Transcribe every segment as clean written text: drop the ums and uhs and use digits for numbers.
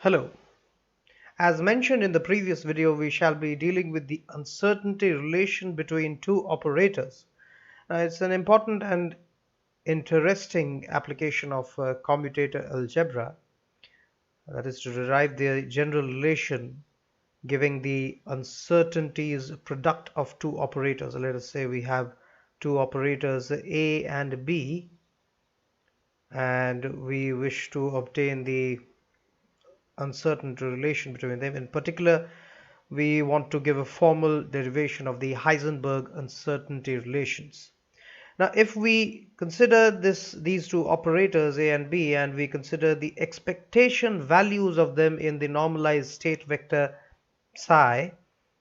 Hello. As mentioned in the previous video, we shall be dealing with the uncertainty relation between two operators. It's an important and interesting application of commutator algebra, that is to derive the general relation giving the uncertainties product of two operators. Let us say we have two operators A and B, and we wish to obtain the uncertainty relation between them. In particular, we want to give a formal derivation of the Heisenberg uncertainty relations. Now, if we consider these two operators A and B, and we consider the expectation values of them in the normalized state vector psi,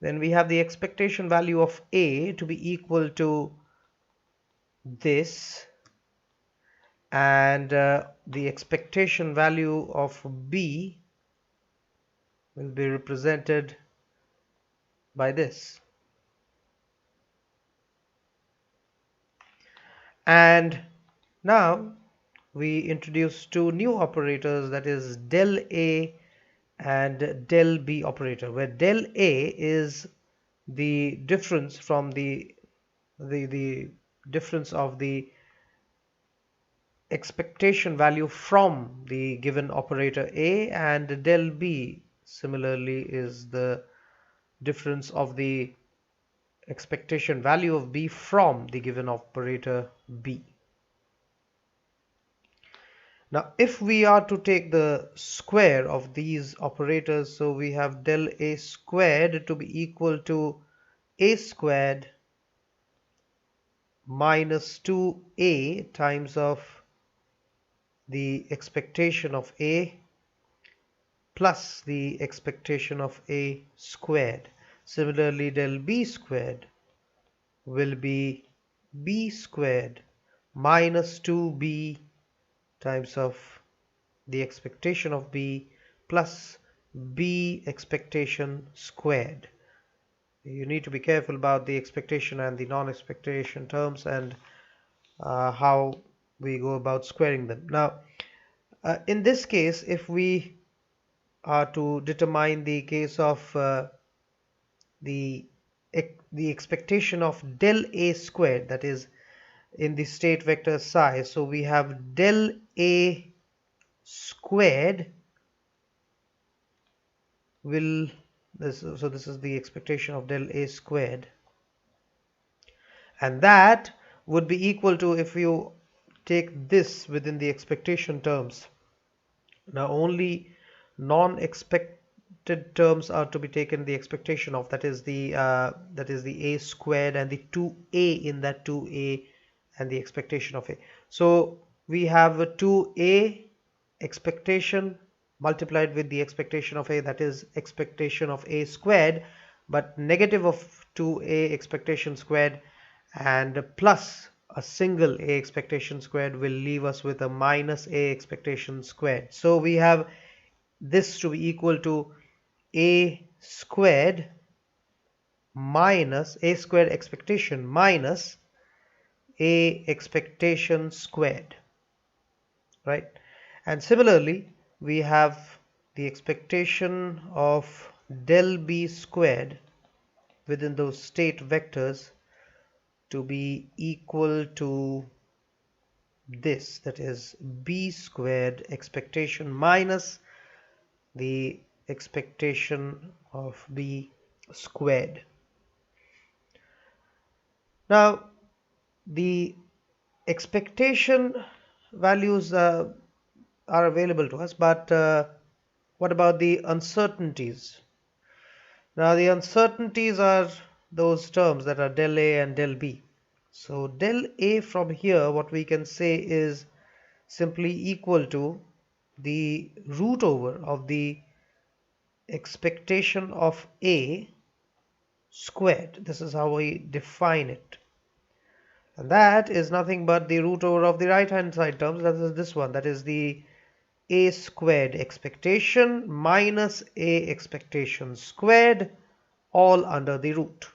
then we have the expectation value of A to be equal to this, and the expectation value of B will be represented by this. And now we introduce two new operators, that is del A and del B operator, where del A is the difference from the difference of the expectation value from the given operator A, and del B similarly is the difference of the expectation value of B from the given operator B. Now, if we are to take the square of these operators, so we have del A squared to be equal to A squared minus 2A times of the expectation of A plus the expectation of A squared. Similarly, del B squared will be B squared minus 2B times of the expectation of B plus B expectation squared. You need to be careful about the expectation and the non-expectation terms, and how we go about squaring them. Now, in this case, if we are to determine the case of the expectation of del A squared, that is in the state vector psi, so we have del A squared will this is the expectation of del A squared, and that would be equal to, if you take this within the expectation terms, now only non-expected terms are to be taken the expectation of, that is the A squared and the 2A in that 2A and the expectation of A. So we have a 2A expectation multiplied with the expectation of A, that is expectation of A squared, but negative of 2A expectation squared and plus a single A expectation squared will leave us with a minus A expectation squared. So we have this to be equal to A squared minus A squared expectation minus A expectation squared, right? And similarly, we have the expectation of del B squared within those state vectors to be equal to this, that is B squared expectation minus the expectation of B squared. Now, the expectation values are available to us, but what about the uncertainties? Now, the uncertainties are those terms that are del A and del B. So del A from here, what we can say is simply equal to the root over of the expectation of A squared. This is how we define it. And that is nothing but the root over of the right hand side terms, that is this one, that is the A squared expectation minus A expectation squared, all under the root.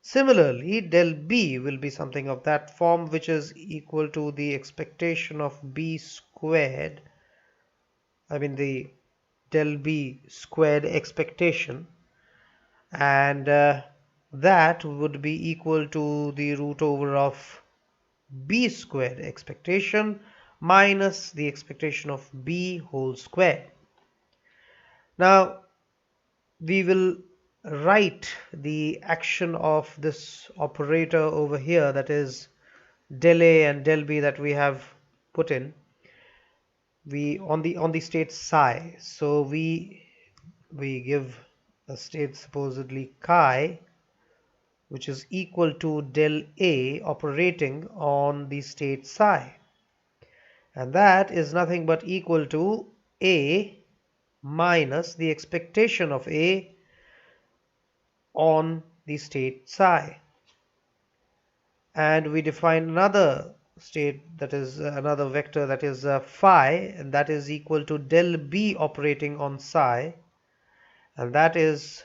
Similarly, del B will be something of that form, which is equal to the expectation of B squared, I mean the del B squared expectation, and that would be equal to the root over of B squared expectation minus the expectation of B whole square. Now we will write the action of this operator over here, that is del A and del B, that we have put in we on the state psi. So we give a state supposedly chi, which is equal to del A operating on the state psi, and that is nothing but equal to A minus the expectation of A on the state psi. And we define another state, that is another vector, that is phi, and that is equal to del B operating on psi, and that is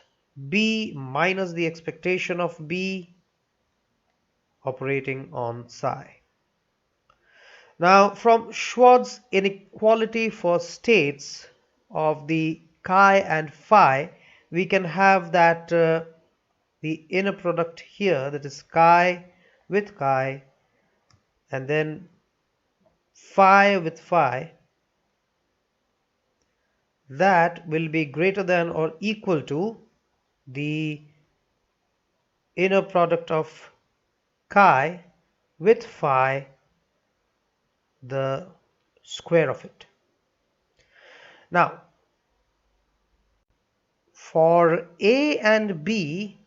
B minus the expectation of B operating on psi. Now from Schwartz inequality for states of the chi and phi, we can have that the inner product here, that is chi with chi and then phi with phi, that will be greater than or equal to the inner product of chi with phi, the square of it. Now for A and B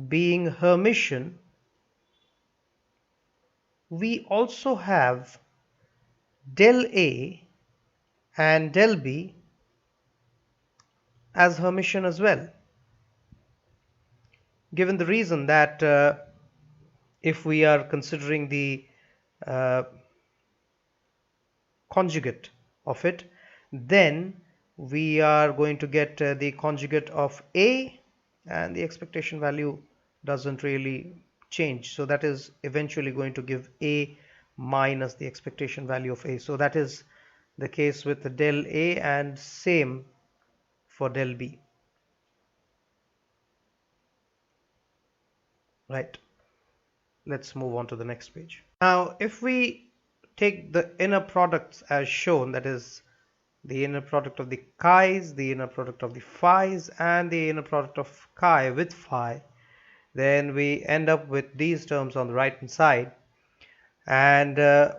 being Hermitian, we also have del A and del B as Hermitian as well, given the reason that if we are considering the conjugate of it, then we are going to get the conjugate of A, and the expectation value doesn't really change, so that is eventually going to give A minus the expectation value of A. So that is the case with the del A, and same for del B. Right, let's move on to the next page. Now if we take the inner products as shown, that is the inner product of the chi's, the inner product of the phi's, and the inner product of chi with phi, then we end up with these terms on the right hand side. And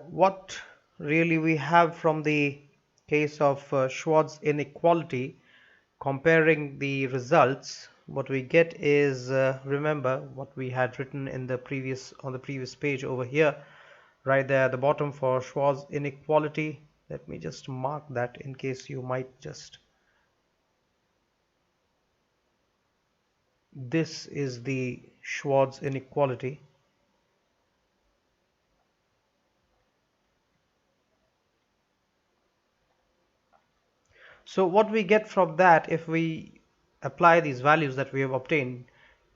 what really we have from the case of Schwartz inequality, comparing the results, what we get is remember what we had written in the previous page over here, right there at the bottom for Schwartz inequality. Let me just mark that in case you might just. This is the Schwartz inequality. So what we get from that, if we apply these values that we have obtained,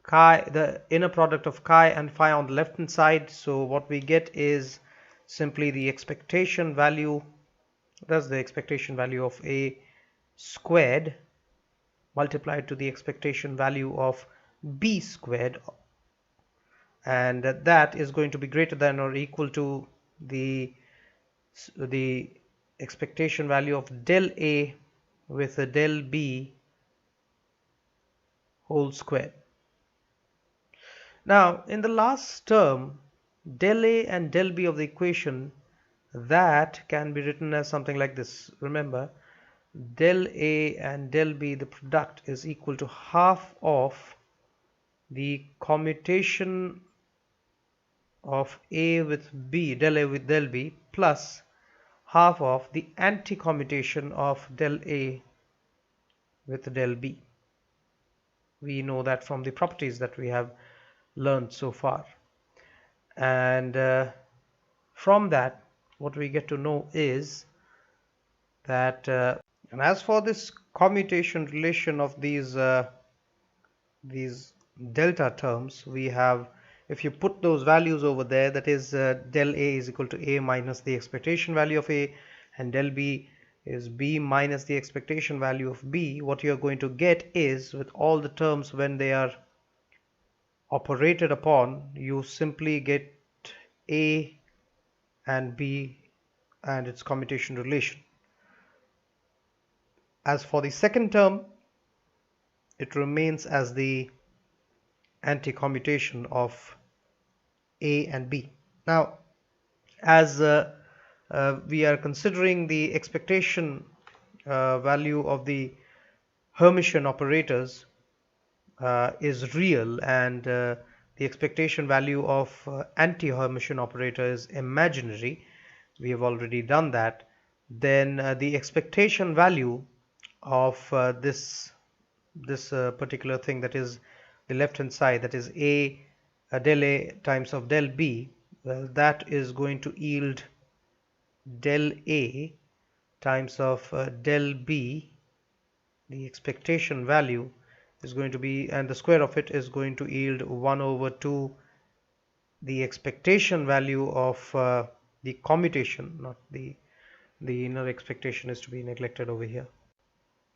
chi, the inner product of chi and phi on the left hand side, so what we get is simply the expectation value, that's the expectation value of A squared multiplied to the expectation value of B squared, and that is going to be greater than or equal to the expectation value of del A with a del B whole square. Now in the last term, del A and del B of the equation, that can be written as something like this. Remember, del A and del B, the product, is equal to half of the commutation of A with B, del A with del B, plus half of the anti-commutation of del A with del B. We know that from the properties that we have learned so far, and from that what we get to know is that and as for this commutation relation of these delta terms, we have, if you put those values over there, that is del A is equal to A minus the expectation value of A, and del B is b minus the expectation value of b, what you're going to get is, with all the terms when they are operated upon, you simply get a and b and its commutation relation. As for the second term, it remains as the anti-commutation of a and b. Now, as we are considering the expectation value of the Hermitian operators is real, and the expectation value of anti-Hermitian operator is imaginary, we have already done that, then the expectation value of this particular thing, that is the left hand side, that is a del a times of del b, well, that is going to yield del a times of del b. The expectation value is going to be, and the square of it is going to yield 1 over 2 the expectation value of the commutation, not the inner expectation is to be neglected over here.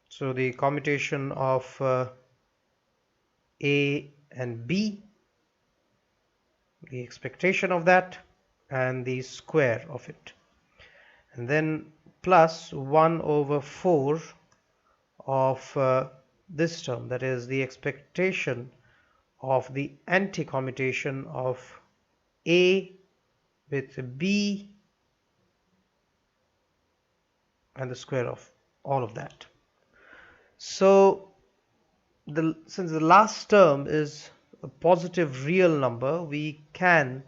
So the commutation of a and b, the expectation of that, and the square of it, and then plus 1 over 4 of this term, that is the expectation of the anti-commutation of a with b, and the square of all of that. So since the last term is a positive real number, we can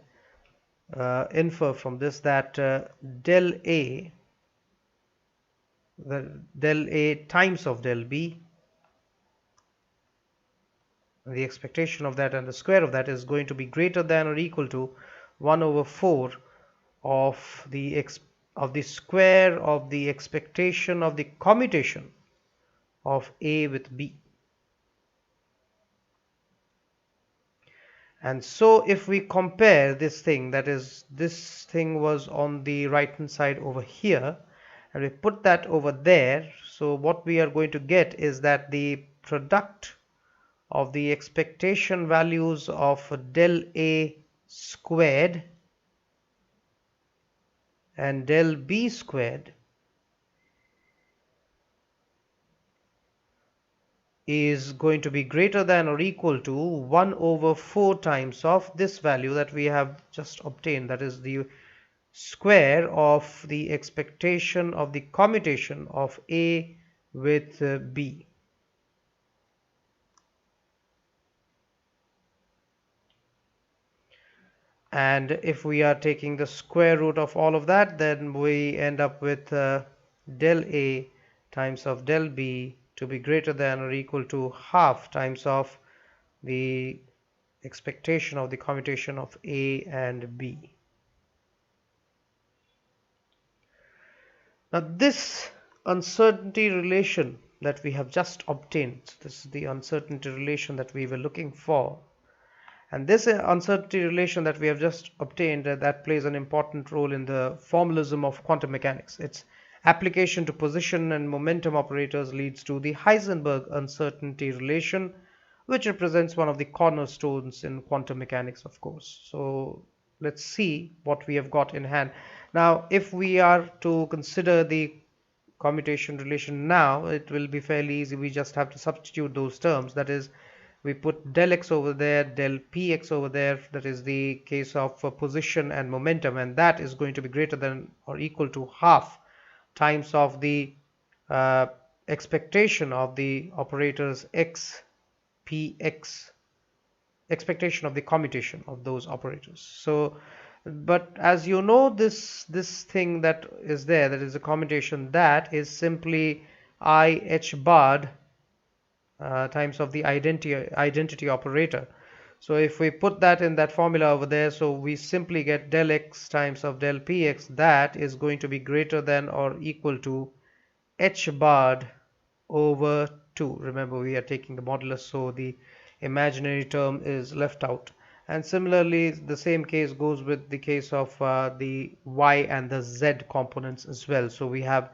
infer from this that del a times of del b, the expectation of that and the square of that, is going to be greater than or equal to 1 over 4 of the square of the expectation of the commutation of a with b. And so if we compare this thing, that is, this thing was on the right hand side over here, and we put that over there, so what we are going to get is that the product of the expectation values of del a squared and del b squared is going to be greater than or equal to 1 over 4 times of this value that we have just obtained, that is the square of the expectation of the commutation of a with b. And if we are taking the square root of all of that, then we end up with del a times of del b to be greater than or equal to half times of the expectation of the commutation of a and b. Now this uncertainty relation that we have just obtained, this is the uncertainty relation that we were looking for, and this uncertainty relation that we have just obtained, that plays an important role in the formalism of quantum mechanics. Its application to position and momentum operators leads to the Heisenberg uncertainty relation, which represents one of the cornerstones in quantum mechanics, of course. So let's see what we have got in hand. Now, if we are to consider the commutation relation now, it will be fairly easy. We just have to substitute those terms. That is, we put del x over there, del px over there, that is the case of position and momentum, and that is going to be greater than or equal to half times of the expectation of the operators x, px, expectation of the commutation of those operators. So, but as you know, this thing that is there, that is a commutation, that is simply I h bar times of the identity operator. So if we put that in that formula over there, so we simply get del x times of del px, that is going to be greater than or equal to h bar over 2. Remember, we are taking the modulus, so the imaginary term is left out. And similarly, the same case goes with the case of the y and the z components as well. So we have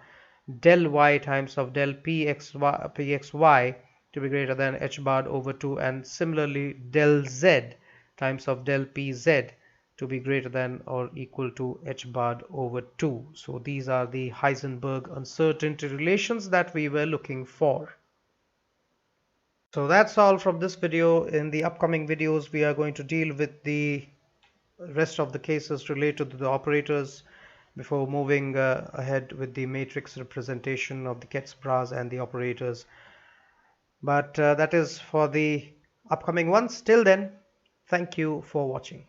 del y times of del pxy to be greater than h bar over 2, and similarly del z times of del pz to be greater than or equal to h bar over 2. So these are the Heisenberg uncertainty relations that we were looking for. So that's all from this video. In the upcoming videos, we are going to deal with the rest of the cases related to the operators before moving ahead with the matrix representation of the Kac-Bras and the operators. But that is for the upcoming ones. Till then, thank you for watching.